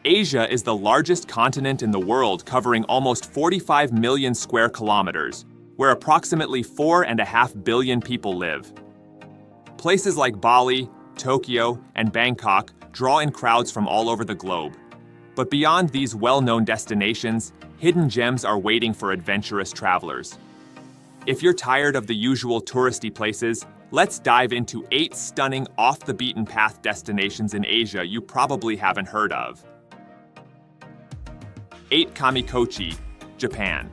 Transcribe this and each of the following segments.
Asia is the largest continent in the world, covering almost 45 million square kilometers, where approximately 4.5 billion people live. Places like Bali, Tokyo, and Bangkok draw in crowds from all over the globe. But beyond these well-known destinations, hidden gems are waiting for adventurous travelers. If you're tired of the usual touristy places, let's dive into 8 stunning off-the-beaten-path destinations in Asia you probably haven't heard of. 8. Kamikochi, Japan.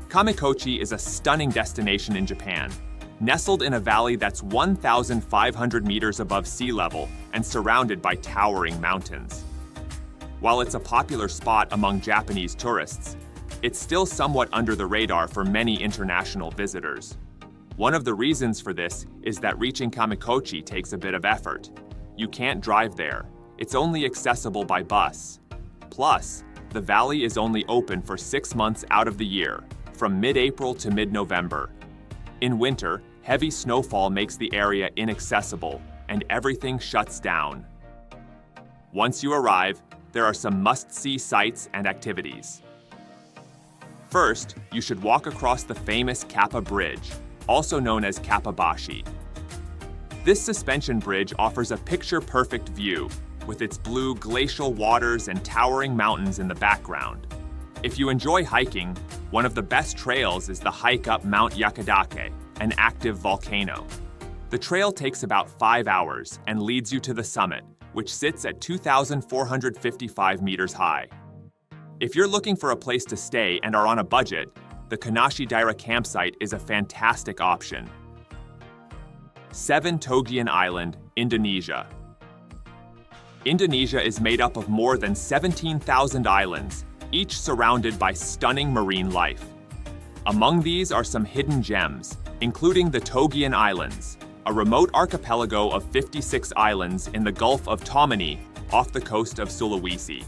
Kamikochi is a stunning destination in Japan, nestled in a valley that's 1,500 meters above sea level and surrounded by towering mountains. While it's a popular spot among Japanese tourists, it's still somewhat under the radar for many international visitors. One of the reasons for this is that reaching Kamikochi takes a bit of effort. You can't drive there. It's only accessible by bus. Plus, the valley is only open for 6 months out of the year, from mid-April to mid-November. In winter, heavy snowfall makes the area inaccessible, and everything shuts down. Once you arrive, there are some must-see sights and activities. First, you should walk across the famous Kappa Bridge, also known as Kappabashi. This suspension bridge offers a picture-perfect view, with its blue glacial waters and towering mountains in the background. If you enjoy hiking, one of the best trails is the hike up Mount Yakadake, an active volcano. The trail takes about 5 hours and leads you to the summit, which sits at 2,455 meters high. If you're looking for a place to stay and are on a budget, the Kanashi Daira campsite is a fantastic option. 7. Togian Island, Indonesia. Indonesia is made up of more than 17,000 islands, each surrounded by stunning marine life. Among these are some hidden gems, including the Togian Islands, a remote archipelago of 56 islands in the Gulf of Tomini off the coast of Sulawesi.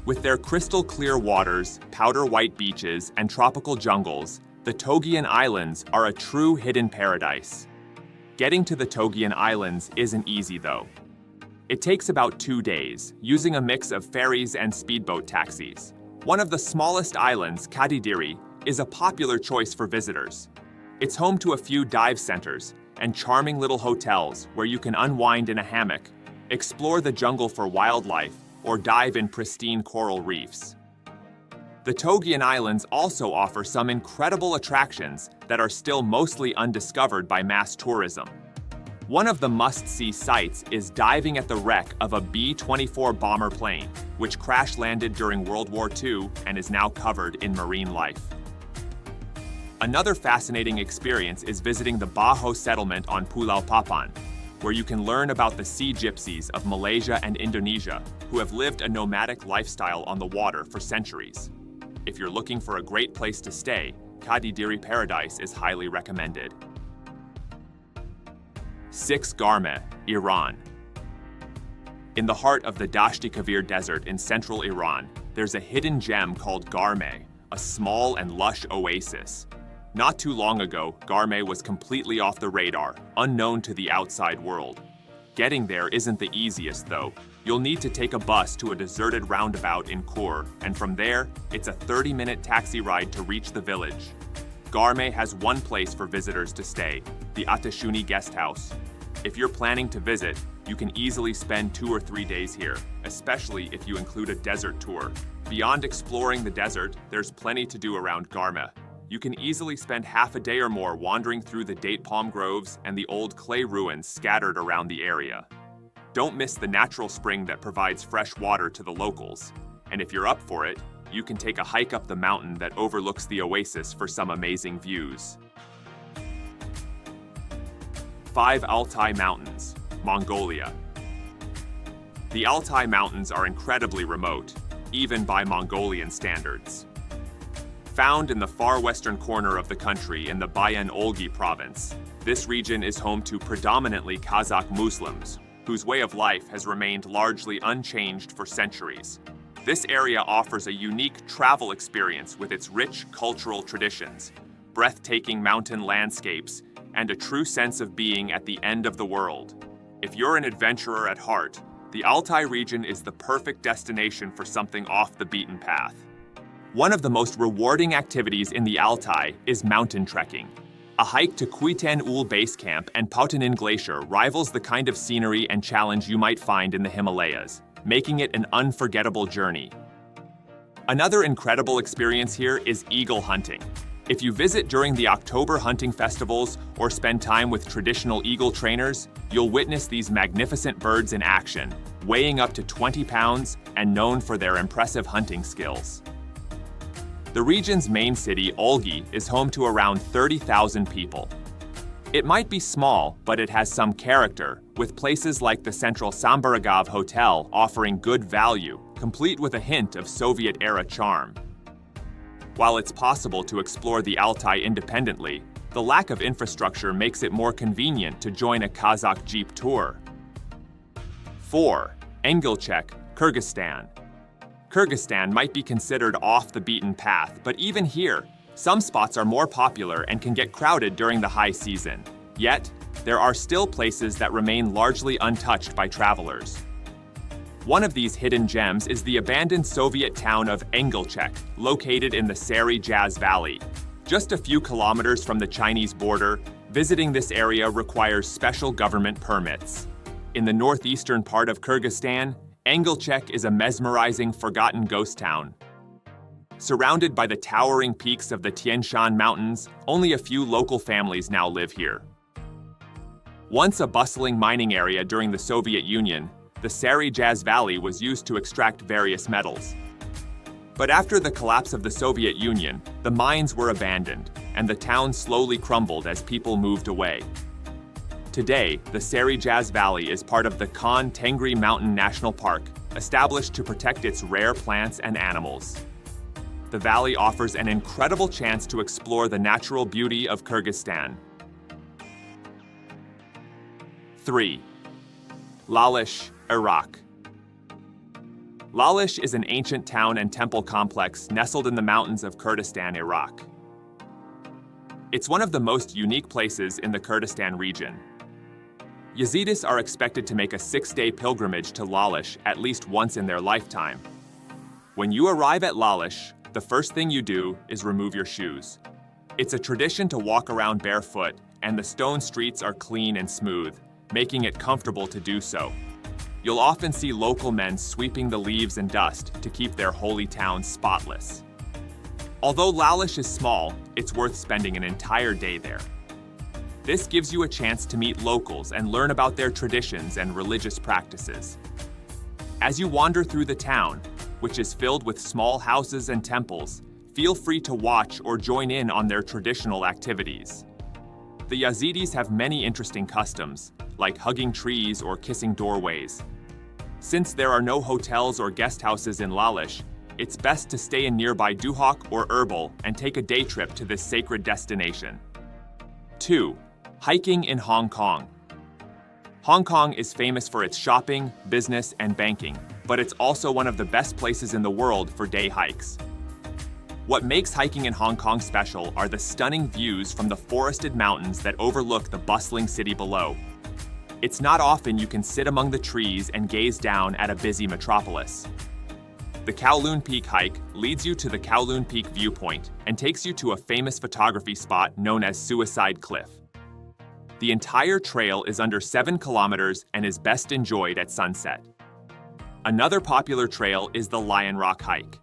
With their crystal-clear waters, powder-white beaches, and tropical jungles, the Togian Islands are a true hidden paradise. Getting to the Togian Islands isn't easy, though. It takes about 2 days, using a mix of ferries and speedboat taxis. One of the smallest islands, Kadidiri, is a popular choice for visitors. It's home to a few dive centers and charming little hotels where you can unwind in a hammock, explore the jungle for wildlife, or dive in pristine coral reefs. The Togian Islands also offer some incredible attractions that are still mostly undiscovered by mass tourism. One of the must-see sights is diving at the wreck of a B-24 bomber plane, which crash-landed during World War II and is now covered in marine life. Another fascinating experience is visiting the Baho settlement on Pulau Papan, where you can learn about the sea gypsies of Malaysia and Indonesia, who have lived a nomadic lifestyle on the water for centuries. If you're looking for a great place to stay, Kadidiri Paradise is highly recommended. 6. Garmeh, Iran. In the heart of the Dashti Kavir Desert in central Iran, there's a hidden gem called Garmeh, a small and lush oasis. Not too long ago, Garmeh was completely off the radar, unknown to the outside world. Getting there isn't the easiest, though. You'll need to take a bus to a deserted roundabout in Kur, and from there, it's a 30-minute taxi ride to reach the village. Garmeh has one place for visitors to stay, the Atashuni Guest House. If you're planning to visit, you can easily spend 2 or 3 days here, especially if you include a desert tour. Beyond exploring the desert, there's plenty to do around Garmeh. You can easily spend half a day or more wandering through the date palm groves and the old clay ruins scattered around the area. Don't miss the natural spring that provides fresh water to the locals. And if you're up for it, you can take a hike up the mountain that overlooks the oasis for some amazing views. 5. Altai Mountains, Mongolia. The Altai Mountains are incredibly remote, even by Mongolian standards. Found in the far western corner of the country in the Bayan-Olgi province, this region is home to predominantly Kazakh Muslims, whose way of life has remained largely unchanged for centuries. This area offers a unique travel experience with its rich cultural traditions, breathtaking mountain landscapes, and a true sense of being at the end of the world. If you're an adventurer at heart, the Altai region is the perfect destination for something off the beaten path. One of the most rewarding activities in the Altai is mountain trekking. A hike to Cuisine Base Camp and Poutanin Glacier rivals the kind of scenery and challenge you might find in the Himalayas, making it an unforgettable journey. Another incredible experience here is eagle hunting. If you visit during the October hunting festivals or spend time with traditional eagle trainers, you'll witness these magnificent birds in action, weighing up to 20 pounds and known for their impressive hunting skills. The region's main city, Olgi, is home to around 30,000 people. It might be small, but it has some character, with places like the Central Sambaragov Hotel offering good value, complete with a hint of Soviet-era charm. While it's possible to explore the Altai independently, the lack of infrastructure makes it more convenient to join a Kazakh jeep tour. 4. Engilchek, Kyrgyzstan. Kyrgyzstan might be considered off the beaten path, but even here, some spots are more popular and can get crowded during the high season. Yet, there are still places that remain largely untouched by travelers. One of these hidden gems is the abandoned Soviet town of Engilchek, located in the Serene Valley. Just a few kilometers from the Chinese border, visiting this area requires special government permits. In the northeastern part of Kyrgyzstan, Engilchek is a mesmerizing, forgotten ghost town. Surrounded by the towering peaks of the Tian Shan Mountains, only a few local families now live here. Once a bustling mining area during the Soviet Union, the Serene Valley was used to extract various metals. But after the collapse of the Soviet Union, the mines were abandoned, and the town slowly crumbled as people moved away. Today, the Serene Valley is part of the Khan Tengri Mountain National Park, established to protect its rare plants and animals. The valley offers an incredible chance to explore the natural beauty of Kyrgyzstan. 3. Lalish, Iraq. Lalish is an ancient town and temple complex nestled in the mountains of Kurdistan, Iraq. It's one of the most unique places in the Kurdistan region. Yazidis are expected to make a 6-day pilgrimage to Lalish at least once in their lifetime. When you arrive at Lalish, the first thing you do is remove your shoes. It's a tradition to walk around barefoot, and the stone streets are clean and smooth, making it comfortable to do so. You'll often see local men sweeping the leaves and dust to keep their holy town spotless. Although Lalish is small, it's worth spending an entire day there. This gives you a chance to meet locals and learn about their traditions and religious practices. As you wander through the town, which is filled with small houses and temples, feel free to watch or join in on their traditional activities. The Yazidis have many interesting customs, like hugging trees or kissing doorways. Since there are no hotels or guest houses in Lalish, it's best to stay in nearby Duhok or Erbil and take a day trip to this sacred destination. 2. Hiking in Hong Kong. Hong Kong is famous for its shopping, business, and banking, but it's also one of the best places in the world for day hikes. What makes hiking in Hong Kong special are the stunning views from the forested mountains that overlook the bustling city below. It's not often you can sit among the trees and gaze down at a busy metropolis. The Kowloon Peak hike leads you to the Kowloon Peak viewpoint and takes you to a famous photography spot known as Suicide Cliff. The entire trail is under 7 kilometers and is best enjoyed at sunset. Another popular trail is the Lion Rock hike.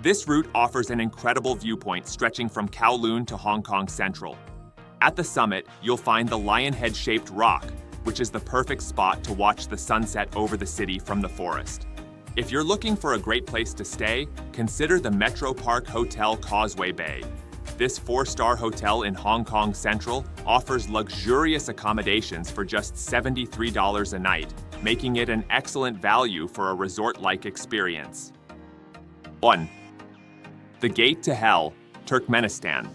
This route offers an incredible viewpoint stretching from Kowloon to Hong Kong Central. At the summit, you'll find the lion head-shaped rock, which is the perfect spot to watch the sunset over the city from the forest. If you're looking for a great place to stay, consider the Metro Park Hotel Causeway Bay. This 4-star hotel in Hong Kong Central offers luxurious accommodations for just $73 a night, making it an excellent value for a resort-like experience. 1. The Gate to Hell, Turkmenistan.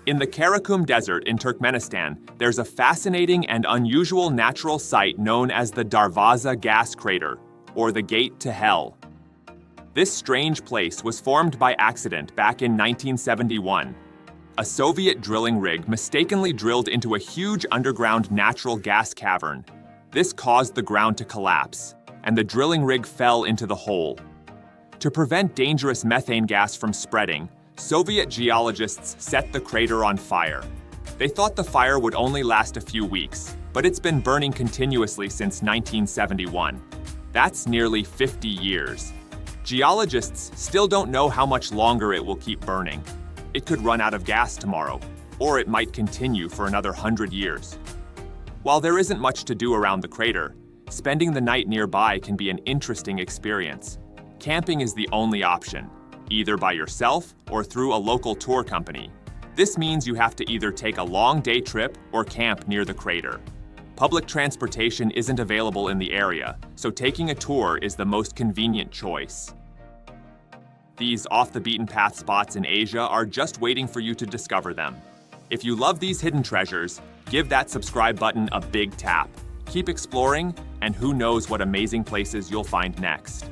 In the Karakum Desert in Turkmenistan, there's a fascinating and unusual natural site known as the Darvaza gas crater, or the Gate to Hell. This strange place was formed by accident back in 1971. A Soviet drilling rig mistakenly drilled into a huge underground natural gas cavern. This caused the ground to collapse, and the drilling rig fell into the hole. To prevent dangerous methane gas from spreading, Soviet geologists set the crater on fire. They thought the fire would only last a few weeks, but it's been burning continuously since 1971. That's nearly 50 years. Geologists still don't know how much longer it will keep burning. It could run out of gas tomorrow, or it might continue for another 100 years. While there isn't much to do around the crater, spending the night nearby can be an interesting experience. Camping is the only option, either by yourself or through a local tour company. This means you have to either take a long day trip or camp near the crater. Public transportation isn't available in the area, so taking a tour is the most convenient choice. These off-the-beaten-path spots in Asia are just waiting for you to discover them. If you love these hidden treasures, give that subscribe button a big tap. Keep exploring, and who knows what amazing places you'll find next.